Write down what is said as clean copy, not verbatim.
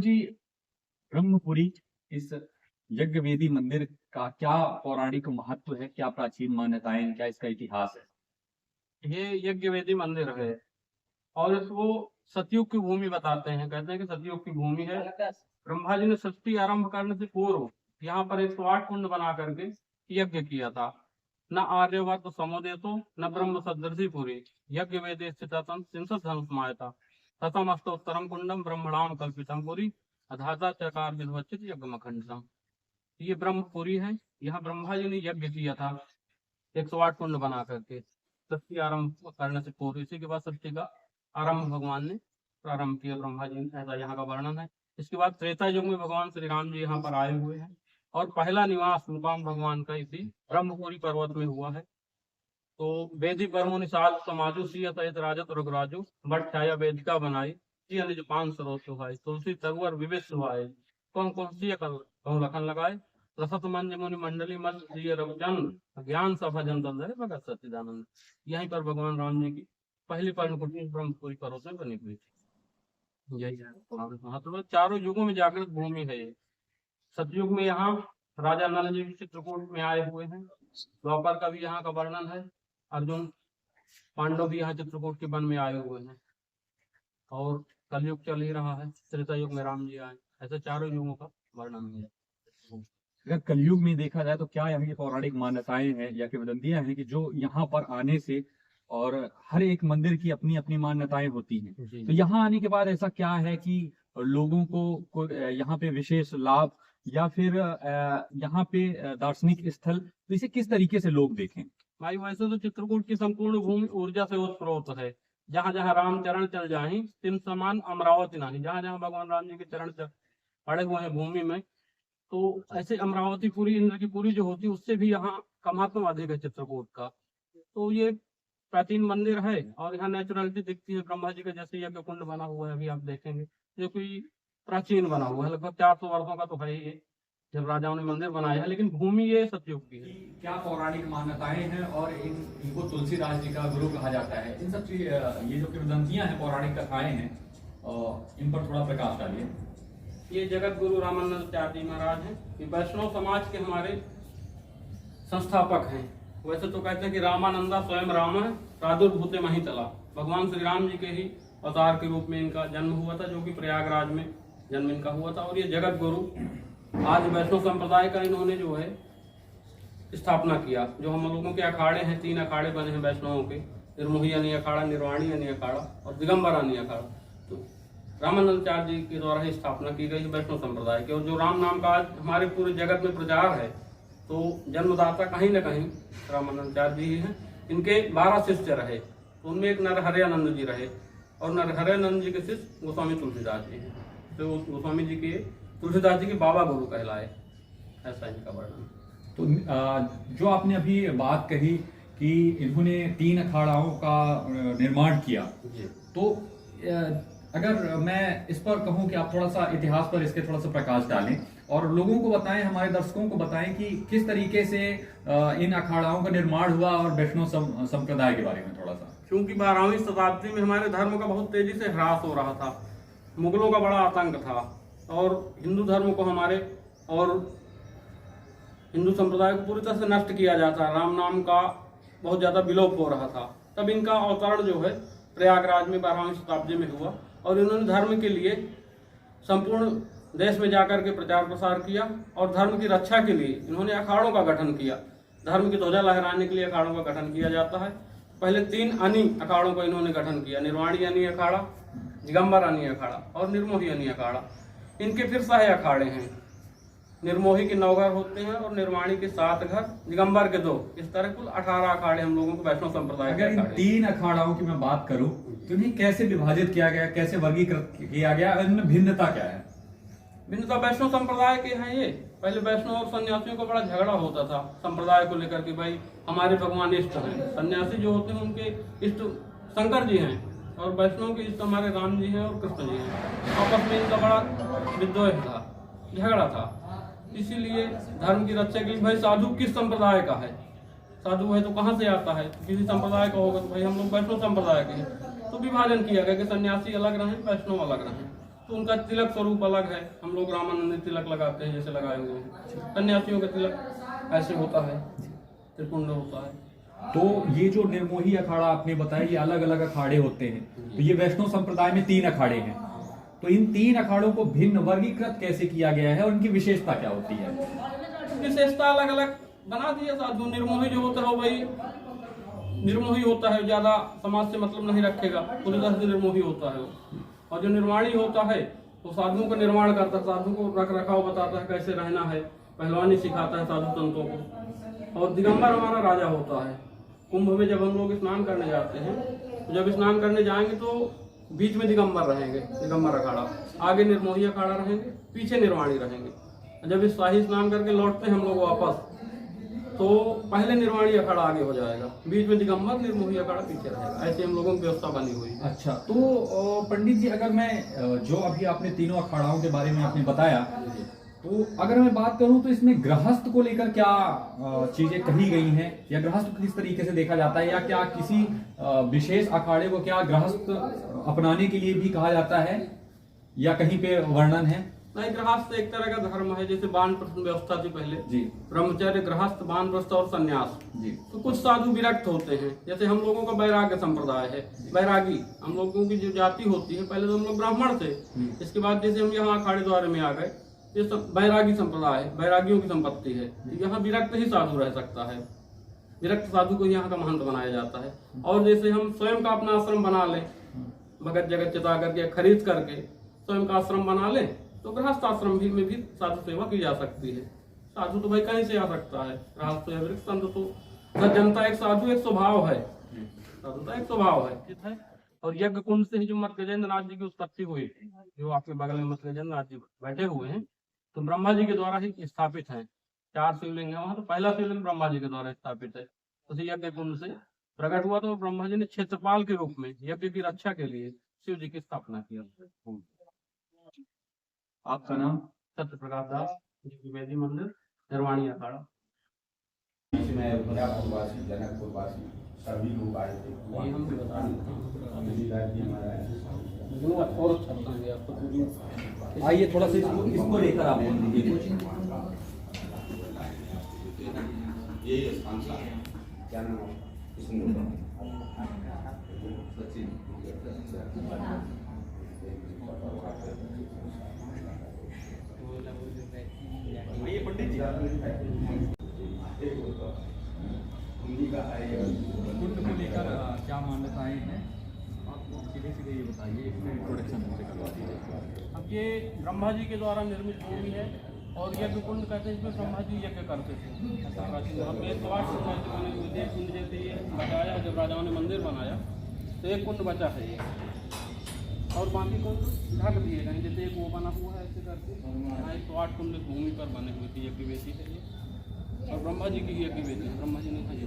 जी, ब्रह्मपुरी इस यज्ञ वेदी मंदिर का क्या पौराणिक महत्व है? क्या प्राचीन मान्यताएं हैं? क्या इसका इतिहास है? ये यज्ञ वेदी मंदिर है और इसको सतयुग की भूमि बताते हैं। कहते हैं कि सतयुग की भूमि है। ब्रह्मा जी ने सृष्टि आरंभ करने से पूर्व यहाँ पर 108 कुंड बना करके यज्ञ किया था। न आर्यवर्त समुदेतो न ब्रह्म सदृशी पुरी यज्ञ वेदे स्थितम त्रिंशत् धनुष्मायता ततम अष्टोत्तरम कुंडम ब्रह्मणाम कल्पितम पुरी अधाता चकार विध्वचित यज्ञमखंडम। ये ब्रह्मपुरी है। यहाँ ब्रह्मा जी ने यज्ञ किया था 108 कुंड बना करके सृष्टि आरंभ करने से पूर्व। इसी के बाद सृष्टि का आरंभ भगवान ने प्रारंभ किया, ब्रह्मा जी ने। ऐसा यहाँ का वर्णन है। इसके बाद त्रेता युग में भगवान श्री राम जी यहाँ पर आए हुए हैं और पहला निवास मुकाम भगवान का इसी ब्रह्मपुरी पर्वत में हुआ है। तो वेदी परमो निषाद समाजो सिय सहित राजत रघुराजो बट छाया वेदिका बनाई जी निज पान सरोज सुहाई तुलसी तरुवर विवेश सुहाए कौन कौन सी कहूँ लखन लगाए रसत मंज मुनि मंडली मत दिय रघुचंद ज्ञान सभा जन तंदरे भगत सच्चिदानंद। यहीं पर भगवान राम जी की पहली पर्णकुटी ब्रह्मपुरी पर्वत में बनी हुई थी। यही है महत्व। चारों युगों में जागृत भूमि है ये। सतयुग में यहाँ राजा नल जी चित्रकूट में आए हुए हैं। द्वापर का भी यहाँ का वर्णन है। अर्जुन पांडव भी यहाँ चित्रकूट के वन में आए हुए हैं और कलयुग चल ही रहा है। त्रेता युग में राम जी आए। ऐसे चारों युगों का वर्णन है। अगर कलयुग में देखा जाए तो क्या यहाँ की पौराणिक मान्यताएं हैं या किंवदंतियां हैं कि जो यहाँ पर आने से, और हर एक मंदिर की अपनी अपनी मान्यताएं होती हैं, तो यहाँ आने के बाद ऐसा क्या है कि लोगों को यहाँ पे विशेष लाभ या फिर यहाँ पे दार्शनिक स्थल, तो इसे किस तरीके से लोग देखें? भाई वैसे तो चित्रकूट की संपूर्ण भूमि ऊर्जा से उत्प्रोत है। जहाँ जहाँ राम चरण चल जाए तिन समान अमरावती नहीं। जहाँ जहाँ भगवान राम जी के चरण पड़े हुए हैं भूमि में, तो ऐसे अमरावती पूरी इंद्र की पूरी जो होती है उससे भी यहाँ का महत्व अधिक है चित्रकूट का। तो ये प्राचीन मंदिर है और यहाँ नेचुरलिटी दिखती है। ब्रह्मा जी का जैसे यज्ञ कुंड बना हुआ है, अभी आप देखेंगे जो कोई प्राचीन बना हुआ है, लगभग 400 वर्षों का तो है ही जब राजाओं ने मंदिर बनाया है। लेकिन भूमि ये सतयुग की है। क्या पौराणिक मान्यताएं हैं और इनको तुलसीदास जी का गुरु कहा जाता है। इन सब चीज, ये जो किंवदंतियां हैं, पौराणिक कथाएं हैं, इन पर थोड़ा प्रकाश डालिए। ये जगत गुरु रामानंदाचार्य जी महाराज हैं। ये वैष्णव समाज के हमारे संस्थापक हैं। वैसे तो कहते हैं कि रामानंदा स्वयं राम है प्रादुर्भूते महितला। भगवान श्री राम जी के ही अवतार के रूप में इनका जन्म हुआ था, जो कि प्रयागराज में जन्म इनका हुआ था। और ये जगत गुरु आज वैष्णव संप्रदाय का इन्होंने जो है स्थापना किया। जो हम लोगों के अखाड़े हैं, 3 अखाड़े बने हैं वैष्णवों के, निर्मोही यानी अखाड़ा, निर्वाणी यानी अखाड़ा और दिगंबर यानी अखाड़ा। तो रामानंदाचार्य जी के द्वारा ही स्थापना की गई वैष्णव संप्रदाय की। और जो राम नाम का आज हमारे पूरे जगत में प्रचार है, तो जन्मदाता कहीं न कहीं रामानंदाचार्य जी ही हैं। इनके 12 शिष्य रहे, तो उनमें एक नरहरयानंद जी रहे और नरहरयानंद जी के शिष्य गोस्वामी तुलसीदास जी हैं। तो गोस्वामी जी के तुलसीदास जी के बाबा गुरु कहलाए। ऐसा इनका वर्णन। तो जो आपने अभी बात कही कि इन्होंने 3 अखाड़ाओं का निर्माण किया, तो अगर मैं इस पर कहूं कि आप थोड़ा सा इतिहास पर इसके थोड़ा सा प्रकाश डालें और लोगों को बताएं, हमारे दर्शकों को बताएं कि किस तरीके से इन अखाड़ाओं का निर्माण हुआ और वैष्णव संप्रदाय के बारे में थोड़ा सा। क्योंकि 12वीं शताब्दी में हमारे धर्म का बहुत तेजी से ह्रास हो रहा था। मुगलों का बड़ा आतंक था और हिंदू धर्म को हमारे और हिंदू संप्रदाय को पूरी तरह से नष्ट किया जाता। राम नाम का बहुत ज्यादा विलोप हो रहा था। तब इनका अवतरण जो है प्रयागराज में 12वीं शताब्दी में हुआ और इन्होंने धर्म के लिए संपूर्ण देश में जाकर के प्रचार प्रसार किया और धर्म की रक्षा के लिए इन्होंने अखाड़ों का गठन किया। धर्म की ध्वजा लहराने के लिए अखाड़ों का गठन किया जाता है। पहले 3 अनी अखाड़ों का इन्होंने गठन किया, निर्वाणी अनी अखाड़ा, दिगंबर अनी अखाड़ा और निर्मोही अनी अखाड़ा। इनके फिर साहे अखाड़े हैं। निर्मोही के 9 घर होते हैं और निर्वाणी के 7 घर, दिगंबर के 2। इस तरह कुल 18 अखाड़े हम लोगों को वैष्णव संप्रदाय। अगर इन 3 अखाड़ाओं की मैं बात करूं तो इन्हें कैसे विभाजित किया गया, कैसे वर्गीकृत किया गया, इनमें भिन्नता क्या है? भिन्नता वैष्णव संप्रदाय के हैं। ये पहले वैष्णव और सन्यासियों का बड़ा झगड़ा होता था संप्रदाय को लेकर कि भाई हमारे भगवान इष्ट हैं। सन्यासी जो होते हैं उनके इष्ट शंकर जी हैं और वैष्णव के इष्ट हमारे राम जी हैं और कृष्ण जी हैं। आपस में इनका बड़ा विद्रोह था, झगड़ा था। इसीलिए धर्म की रक्षा के लिए भाई साधु किस संप्रदाय का है, साधु है तो कहाँ से आता है, किसी संप्रदाय का होगा तो भाई हम लोग वैष्णव संप्रदाय के हैं। तो विभाजन किया गया कि सन्यासी अलग रहें, वैष्णव अलग रहें। तो उनका तिलक स्वरूप अलग है। हम लोग रामानंद तिलक लगाते हैं जैसे लगाए हुए हैं। सन्यासियों का तिलक ऐसे होता है, त्रिपुंड होता है। तो ये जो निर्मोही अखाड़ा आपने बताया, ये अलग अलग अखाड़े होते हैं। तो ये वैष्णव संप्रदाय में 3 अखाड़े हैं। तो इन 3 अखाड़ों को भिन्न वर्गीकृत कैसे किया गया है और इनकी विशेषता क्या होती है? विशेषता अलग अलग बना दिया साधु। निर्मोही जो होता है वही निर्मोही होता है, ज्यादा समाज से मतलब नहीं रखेगा, पूरी तरह से निर्मोही होता है वो। और जो निर्माणी होता है वो साधुओं का निर्माण करता है, साधु को रख रखाव बताता है, कैसे रहना है, पहलवानी सिखाता है साधु संतों को। और दिगंबर हमारा राजा होता है। कुंभ में जब हम लोग स्नान करने जाते हैं, तो जब स्नान करने जाएंगे तो बीच में दिगंबर रहेंगे, दिगंबर अखाड़ा, आगे निर्मोही अखाड़ा रहेंगे, पीछे निर्वाणी रहेंगे। जब इस शाही स्नान करके लौटते हैं हम लोग वापस, तो पहले निर्वाणी अखाड़ा आगे हो जाएगा, बीच में दिगंबर, निर्मोही अखाड़ा पीछे रहेगा। ऐसे हम लोगों की व्यवस्था बनी हुई है। अच्छा, तो पंडित जी, अगर मैं जो अभी आपने तीनों अखाड़ाओं के बारे में आपने बताया, तो अगर मैं बात करूं तो इसमें गृहस्थ को लेकर क्या चीजें कही गई हैं, या गृहस्थ को किस तरीके से देखा जाता है, या क्या किसी विशेष अखाड़े को क्या गृहस्थ अपनाने के लिए भी कहा जाता है, या कहीं पे वर्णन है? नहीं, गृहस्थ एक तरह का धर्म है। जैसे वानप्रस्थ व्यवस्था थी पहले जी, ब्रह्मचर्य, गृहस्थ, वानप्रस्थ और संन्यास जी। तो कुछ साधु विरक्त होते हैं। जैसे हम लोगों का वैराग्य संप्रदाय है, वैरागी हम लोगों की जो जाति होती है, पहले तो हम लोग ब्राह्मण थे, इसके बाद जैसे हम यहाँ अखाड़े द्वारे में आ गए, ये सब वैरागी संप्रदाय है, वैरागियों की संपत्ति है। यहाँ विरक्त ही साधु रह सकता है, विरक्त साधु को यहाँ का महंत बनाया जाता है। और जैसे हम स्वयं का अपना आश्रम बना लें, भगत जगत चिता करके खरीद करके स्वयं का आश्रम बना लें, तो गृहस्थ आश्रम भी में भी साधु सेवा की जा सकती है। साधु तो भाई कहीं से आ सकता है, गृहस्थ या वृक्ष संत तो जनता एक साधु एक स्वभाव है, साधुता एक स्वभाव है। और यज्ञ कुंड से ही जो मत गजेंद्र नाथ जी की उत्पत्ति हुई, जो आपके बगल में मत गजेंद्र नाथ जी बैठे हुए हैं, तो ब्रह्मा जी के द्वारा ही स्थापित है। 4 शिवलिंग है वहां, तो पहला शिवलिंग ब्रह्मा जी के द्वारा स्थापित है। उसी यज्ञ कुंड से प्रकट हुआ, तो ब्रह्मा जी ने क्षेत्रपाल के रूप में यज्ञ की रक्षा के लिए शिव जी की स्थापना किया। आपका नाम? सत्य प्रकाश दास, द्विवेदी मंदिर, निर्वाणी अखाड़ा। जनकपुरवासी सभी लोग आए थे। हम भी बता और अच्छा बताएंगे आपको। आइए थोड़ा सा इसको लेकर आप बोल दीजिए कुछ। ये स्थान सा क्या नाम है? ये पंडित जी कुंड को लेकर क्या मान्यताएं हैं, आप सीधे सीधे ये बताइए, इसमें इंट्रोडक्शन हमसे करवा दीजिए। अब ये ब्रह्मा जी के द्वारा निर्मित भूमि है, और यज्ञ कुंड कहते हैं, इसमें ब्रह्मा जी यज्ञ करते थे। हम एक कुंड जैसे ये बचाया, जब राजाओं ने मंदिर बनाया तो एक कुंड बचा है ये, और बाकी कुंड ढक दिए गए। जैसे एक वो बना हुआ है ऐसे करके, यहाँ 108 कुंड भूमि पर बने हुए थे यज्ञ वेदी के लिए, और ब्रह्मा जी की यज्ञ वेदी, ब्रह्मा जी ने यज्ञ